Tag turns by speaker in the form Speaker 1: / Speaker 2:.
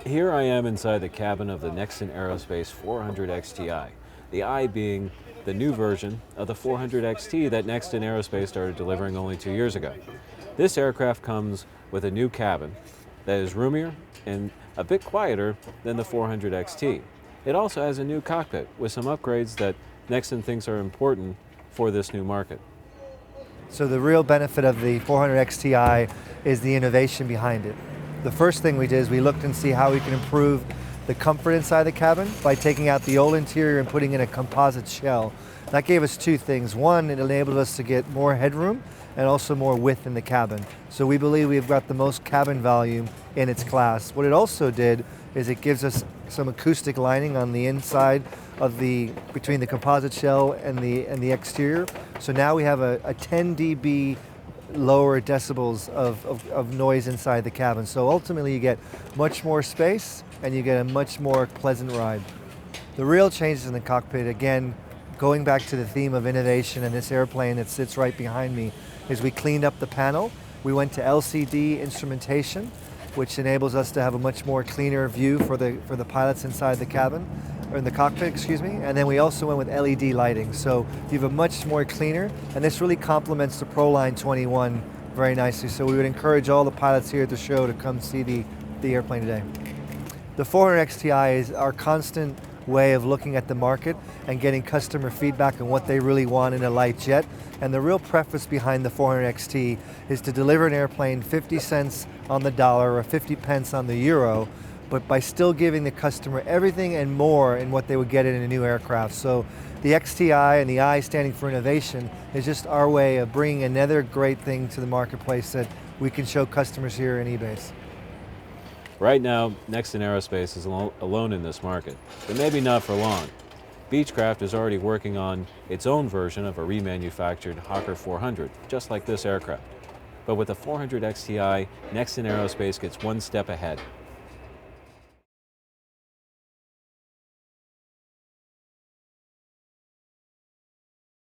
Speaker 1: Here I am inside the cabin of the Nextant Aerospace 400 XTI, the I being the new version of the 400 XT that Nextant Aerospace started delivering only 2 years ago. This aircraft comes with a new cabin that is roomier and a bit quieter than the 400 XT. It also has a new cockpit with some upgrades that Nextant thinks are important for this new market.
Speaker 2: So the real benefit of the 400 XTI is the innovation behind it. The first thing we did is we looked and see how we can improve the comfort inside the cabin by taking out the old interior and putting in a composite shell. That gave us two things. One, it enabled us to get more headroom and also more width in the cabin. So we believe we've got the most cabin volume in its class. What it also did is it gives us some acoustic lining on the inside of between the composite shell and the exterior. So now we have a 10 dB lower decibels of noise inside the cabin. So ultimately you get much more space and you get a much more pleasant ride. The real changes in the cockpit, again, going back to the theme of innovation and this airplane that sits right behind me, is we cleaned up the panel. We went to LCD instrumentation, which enables us to have a much more cleaner view for the pilots inside the cabin, or in the cockpit, excuse me. And then we also went with LED lighting. So you have a much more cleaner, and this really complements the ProLine 21 very nicely. So we would encourage all the pilots here at the show to come see the airplane today. The 400 XTI is our constant way of looking at the market and getting customer feedback on what they really want in a light jet. And the real preface behind the 400 XT is to deliver an airplane 50 cents on the dollar or 50 pence on the euro, but by still giving the customer everything and more in what they would get in a new aircraft. So the XTI and the I standing for innovation is just our way of bringing another great thing to the marketplace that we can show customers here in EBACE.
Speaker 1: Right now, Nextant Aerospace is alone in this market, but maybe not for long. Beechcraft is already working on its own version of a remanufactured Hawker 400, just like this aircraft. But with the 400 XTI, Nextant Aerospace gets one step ahead.